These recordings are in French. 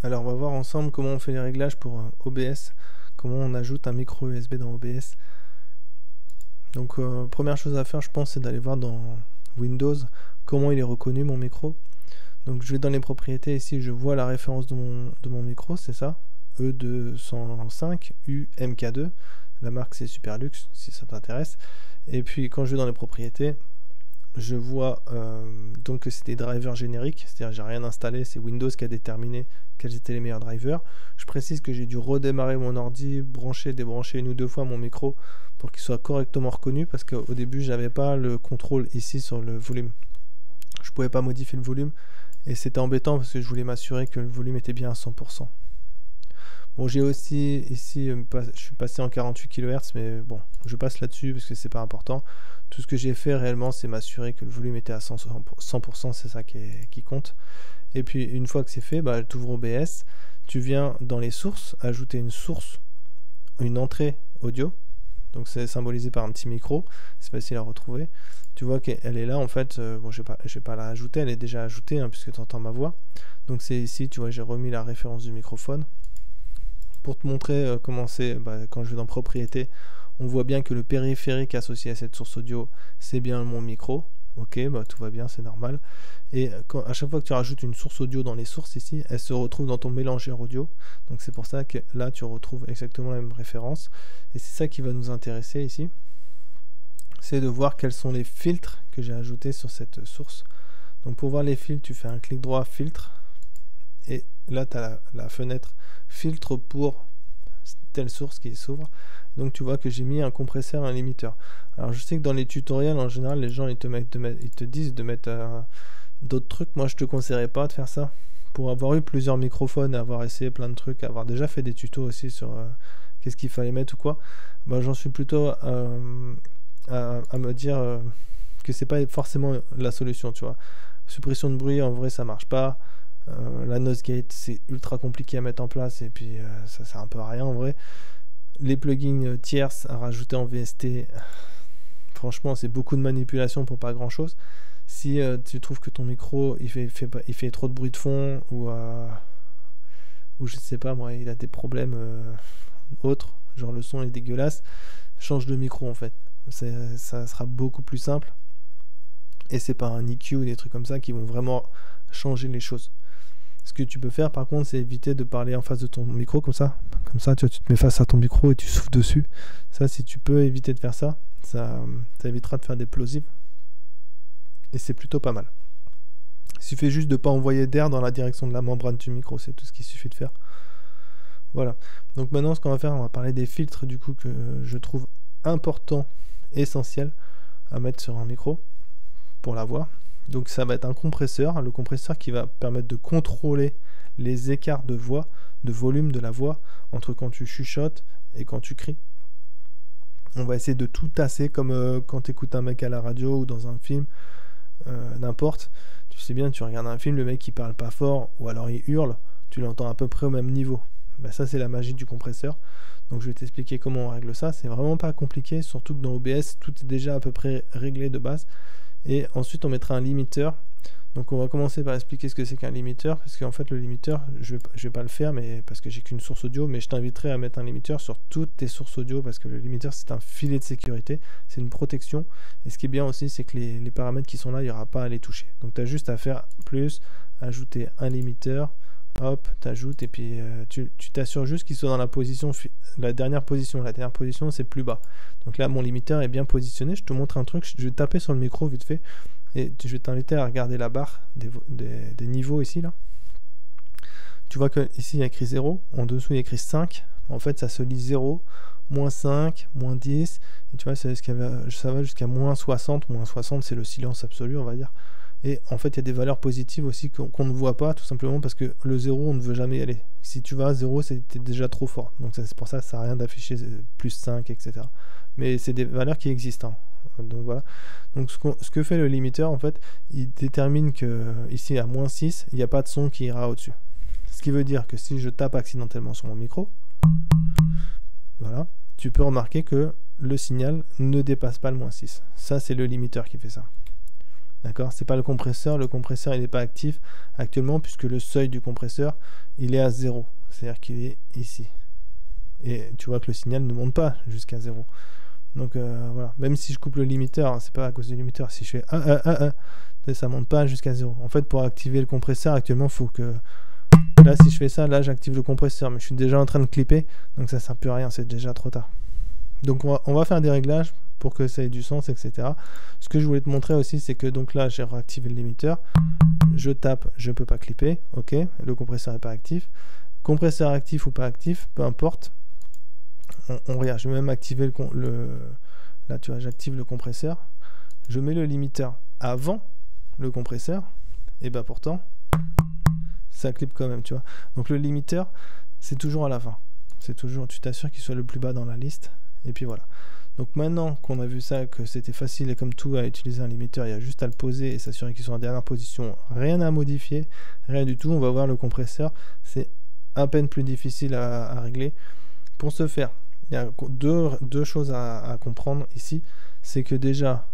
Alors on va voir ensemble comment on fait les réglages pour OBS, comment on ajoute un micro USB dans OBS. Donc première chose à faire, je pense, c'est d'aller voir dans Windows comment il est reconnu mon micro. Donc je vais dans les propriétés, ici je vois la référence de mon micro, c'est ça, E205 UMK2, la marque c'est Superlux si ça t'intéresse. Et puis quand je vais dans les propriétés, je vois donc que c'est des drivers génériques, c'est-à-dire j'ai rien installé, c'est Windows qui a déterminé quels étaient les meilleurs drivers. Je précise que j'ai dû redémarrer mon ordi, brancher, débrancher une ou deux fois mon micro pour qu'il soit correctement reconnu, parce qu'au début j'avais pas le contrôle ici sur le volume. Je pouvais pas modifier le volume et c'était embêtant parce que je voulais m'assurer que le volume était bien à 100%. Bon, j'ai aussi ici, je suis passé en 48 kHz, mais bon, je passe là-dessus parce que c'est pas important. Tout ce que j'ai fait réellement, c'est m'assurer que le volume était à 100%, c'est ça qui compte. Et puis une fois que c'est fait, bah, tu ouvres OBS, tu viens dans les sources, ajouter une source, une entrée audio. Donc c'est symbolisé par un petit micro, c'est facile à retrouver. Tu vois qu'elle est là en fait, bon je vais pas la rajouter, elle est déjà ajoutée hein, puisque tu entends ma voix. Donc c'est ici, tu vois, j'ai remis la référence du microphone. Pour te montrer comment c'est, quand je vais dans propriétés, on voit bien que le périphérique associé à cette source audio, c'est bien mon micro. Ok, tout va bien, c'est normal. Et à chaque fois que tu rajoutes une source audio dans les sources ici, elle se retrouve dans ton mélangeur audio. Donc c'est pour ça que là, tu retrouves exactement la même référence. Et c'est ça qui va nous intéresser ici. C'est de voir quels sont les filtres que j'ai ajoutés sur cette source. Donc pour voir les filtres, tu fais un clic droit, filtre. Et là, tu as la fenêtre filtre pour telle source qui s'ouvre. Donc tu vois que j'ai mis un compresseur et un limiteur. Alors je sais que dans les tutoriels, en général, les gens ils te disent de mettre d'autres trucs. Moi, je te conseillerais pas de faire ça. Pour avoir eu plusieurs microphones, avoir essayé plein de trucs, avoir déjà fait des tutos aussi sur qu'est-ce qu'il fallait mettre ou quoi, j'en suis plutôt à me dire que c'est pas forcément la solution, tu vois. Suppression de bruit, en vrai, ça marche pas. La noise gate, c'est ultra compliqué à mettre en place et puis ça sert un peu à rien en vrai. Les plugins tierces à rajouter en VST, franchement, c'est beaucoup de manipulation pour pas grand chose. Si tu trouves que ton micro il fait trop de bruit de fond ou je sais pas moi, il a des problèmes autres, genre le son est dégueulasse, change de micro en fait. Ça sera beaucoup plus simple. Et c'est pas un EQ ou des trucs comme ça qui vont vraiment changer les choses. Ce que tu peux faire par contre, c'est éviter de parler en face de ton micro comme ça. Comme ça, tu te mets face à ton micro et tu souffles dessus. Ça, si tu peux éviter de faire ça, ça évitera de faire des plosives. Et c'est plutôt pas mal. Il suffit juste de ne pas envoyer d'air dans la direction de la membrane du micro, c'est tout ce qu'il suffit de faire. Voilà. Donc maintenant, ce qu'on va faire, on va parler des filtres du coup que je trouve important, essentiel à mettre sur un micro pour la voix. Donc ça va être un compresseur, le compresseur qui va permettre de contrôler les écarts de voix, de volume de la voix entre quand tu chuchotes et quand tu cries. On va essayer de tout tasser comme quand tu écoutes un mec à la radio ou dans un film, n'importe. Tu sais bien, tu regardes un film, le mec il parle pas fort ou alors il hurle, tu l'entends à peu près au même niveau. Ça c'est la magie du compresseur. Donc je vais t'expliquer comment on règle ça, c'est vraiment pas compliqué, surtout que dans OBS tout est déjà à peu près réglé de base. Et ensuite on mettra un limiteur. Donc on va commencer par expliquer ce que c'est qu'un limiteur, parce qu'en fait le limiteur, je vais pas le faire mais parce que j'ai qu'une source audio, mais je t'inviterai à mettre un limiteur sur toutes tes sources audio, parce que le limiteur c'est un filet de sécurité, c'est une protection. Et ce qui est bien aussi, c'est que les paramètres qui sont là, il n'y aura pas à les toucher. Donc tu as juste à faire plus, ajouter un limiteur, hop, t'ajoutes, et puis tu t'assures juste qu'il soit dans la position, la dernière position c'est plus bas. Donc là mon limiteur est bien positionné. Je te montre un truc, je vais taper sur le micro vite fait et je vais t'inviter à regarder la barre des niveaux ici là. Tu vois que ici il y a écrit 0, en dessous il y a écrit 5, en fait ça se lit 0, moins 5, moins 10, et tu vois ça va jusqu'à moins 60, c'est le silence absolu on va dire. Et en fait, il y a des valeurs positives aussi qu'on ne voit pas, tout simplement parce que le 0, on ne veut jamais y aller. Si tu vas à 0, c'était déjà trop fort. Donc c'est pour ça que ça ne sert à rien d'afficher plus 5, etc. Mais c'est des valeurs qui existent. Hein. Donc voilà. Donc ce que fait le limiteur, en fait, il détermine que ici à moins 6, il n'y a pas de son qui ira au-dessus. Ce qui veut dire que si je tape accidentellement sur mon micro, voilà, tu peux remarquer que le signal ne dépasse pas le moins 6. Ça, c'est le limiteur qui fait ça. D'accord, c'est pas le compresseur il n'est pas actif actuellement puisque le seuil du compresseur il est à 0, c'est-à-dire qu'il est ici. Et tu vois que le signal ne monte pas jusqu'à 0. Donc voilà, même si je coupe le limiteur, c'est pas à cause du limiteur, si je fais ça monte pas jusqu'à 0. En fait, pour activer le compresseur actuellement, faut que là si je fais ça, là j'active le compresseur, mais je suis déjà en train de clipper, donc ça sert plus à rien, c'est déjà trop tard. Donc on va faire des réglages pour que ça ait du sens, etc. Ce que je voulais te montrer aussi, c'est que donc là, j'ai réactivé le limiteur. Je tape, je peux pas clipper. Ok, le compresseur n'est pas actif. Compresseur actif ou pas actif, peu importe. On regarde, je vais même activer là, tu vois, j'active le compresseur. Je mets le limiteur avant le compresseur. Et bah pourtant, ça clip quand même, tu vois. Donc le limiteur, c'est toujours à la fin. C'est toujours, tu t'assures qu'il soit le plus bas dans la liste. Et puis voilà. Donc maintenant qu'on a vu ça, que c'était facile et comme tout à utiliser un limiteur, il y a juste à le poser et s'assurer qu'ils sont en dernière position, rien à modifier, rien du tout. On va voir le compresseur, c'est à peine plus difficile à régler. Pour ce faire, il y a deux choses à comprendre ici, c'est que déjà,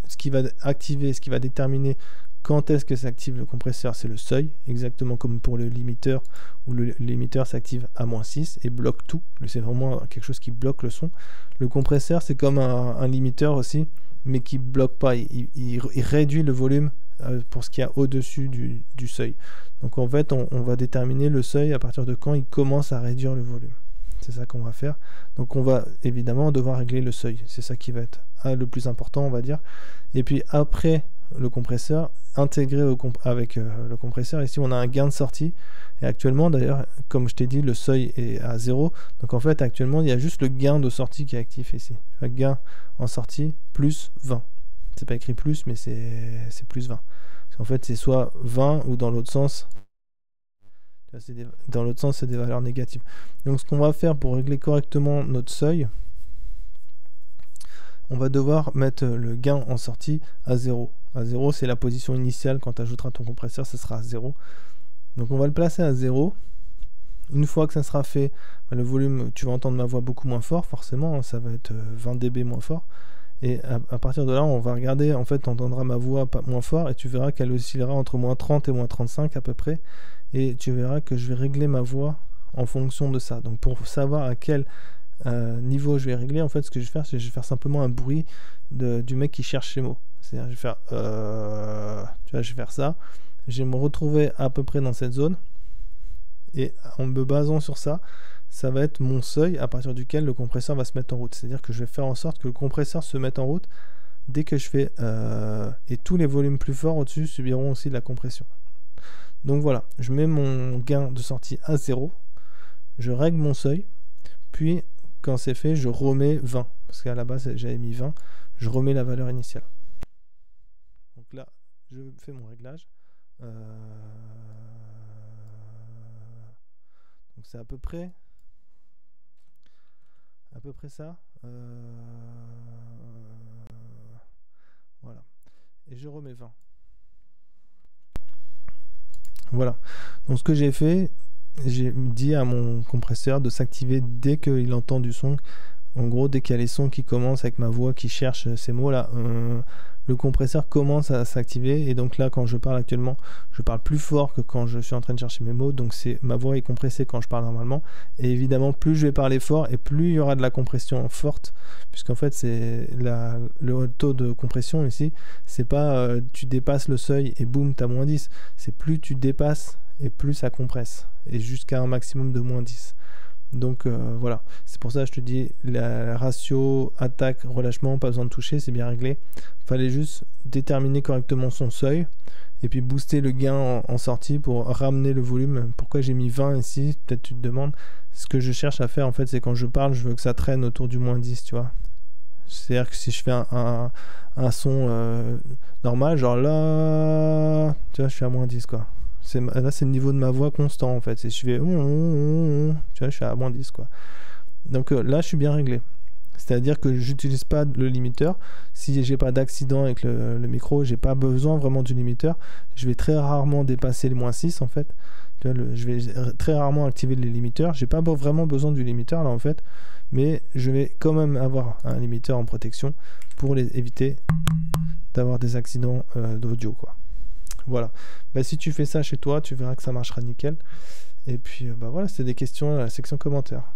ce qui va activer, ce qui va déterminer quand est-ce que s'active le compresseur, c'est le seuil, exactement comme pour le limiteur, où le limiteur s'active à -6 et bloque tout. C'est vraiment quelque chose qui bloque le son. Le compresseur, c'est comme un limiteur aussi, mais qui bloque pas. Il réduit le volume pour ce qu'il y a au-dessus du seuil. Donc en fait, on va déterminer le seuil à partir de quand il commence à réduire le volume. C'est ça qu'on va faire. Donc on va évidemment devoir régler le seuil. C'est ça qui va être le plus important, on va dire. Et puis après le compresseur, intégré avec le compresseur, ici on a un gain de sortie. Et actuellement d'ailleurs, comme je t'ai dit, le seuil est à 0. Donc en fait actuellement il y a juste le gain de sortie qui est actif ici. Gain en sortie plus 20. C'est pas écrit plus, mais c'est plus 20. En fait c'est soit 20 ou dans l'autre sens. Dans l'autre sens, c'est des valeurs négatives. Donc ce qu'on va faire pour régler correctement notre seuil, on va devoir mettre le gain en sortie à 0. À 0, c'est la position initiale. Quand tu ajouteras ton compresseur, ce sera à 0. Donc on va le placer à 0. Une fois que ça sera fait, le volume, tu vas entendre ma voix beaucoup moins fort, forcément, ça va être 20 dB moins fort. Et à partir de là, on va regarder, en fait, tu entendras ma voix moins fort et tu verras qu'elle oscillera entre -30 et -35 à peu près. Et tu verras que je vais régler ma voix en fonction de ça. Donc pour savoir à quel niveau je vais régler, en fait, ce que je vais faire, c'est que je vais faire simplement un bruit du mec qui cherche les mots. C'est-à-dire, je vais faire, tu vois, je vais faire ça. Je vais me retrouver à peu près dans cette zone. Et en me basant sur ça, ça va être mon seuil à partir duquel le compresseur va se mettre en route. C'est-à-dire que je vais faire en sorte que le compresseur se mette en route dès que je fais... et tous les volumes plus forts au-dessus subiront aussi de la compression. Donc voilà, je mets mon gain de sortie à 0, je règle mon seuil, puis quand c'est fait, je remets 20, parce qu'à la base j'avais mis 20, je remets la valeur initiale. Donc là, je fais mon réglage. Donc c'est à peu près ça. Voilà. Et je remets 20. Voilà. Donc ce que j'ai fait, j'ai dit à mon compresseur de s'activer dès qu'il entend du son. En gros, dès qu'il y a les sons qui commencent avec ma voix qui cherche ces mots-là, le compresseur commence à s'activer. Et donc là, quand je parle actuellement, je parle plus fort que quand je suis en train de chercher mes mots. Donc ma voix est compressée quand je parle normalement. Et évidemment, plus je vais parler fort et plus il y aura de la compression forte. Puisqu'en fait, c'est le taux de compression ici, c'est pas tu dépasses le seuil et boum, tu as -10. C'est plus tu dépasses et plus ça compresse. Et jusqu'à un maximum de -10. Donc voilà, c'est pour ça que je te dis la ratio attaque relâchement, pas besoin de toucher, c'est bien réglé. Fallait juste déterminer correctement son seuil et puis booster le gain en sortie pour ramener le volume. Pourquoi j'ai mis 20 ici, peut-être tu te demandes. Ce que je cherche à faire en fait, c'est quand je parle, je veux que ça traîne autour du -10, tu vois. C'est-à-dire que si je fais un son normal, genre là, tu vois, je suis à -10 quoi. Là c'est le niveau de ma voix constant en fait. Si je fais tu vois, je suis à -10 quoi. Donc là je suis bien réglé. C'est-à-dire que j'utilise pas le limiteur. Si j'ai pas d'accident avec le micro, j'ai pas besoin vraiment du limiteur. Je vais très rarement dépasser les -6 en fait. Tu vois, je vais très rarement activer les limiteurs. J'ai pas vraiment besoin du limiteur là en fait. Mais je vais quand même avoir un limiteur en protection pour éviter d'avoir des accidents d'audio, quoi. Voilà. Bah, si tu fais ça chez toi, tu verras que ça marchera nickel. Et puis bah voilà, c'est des questions à la section commentaires.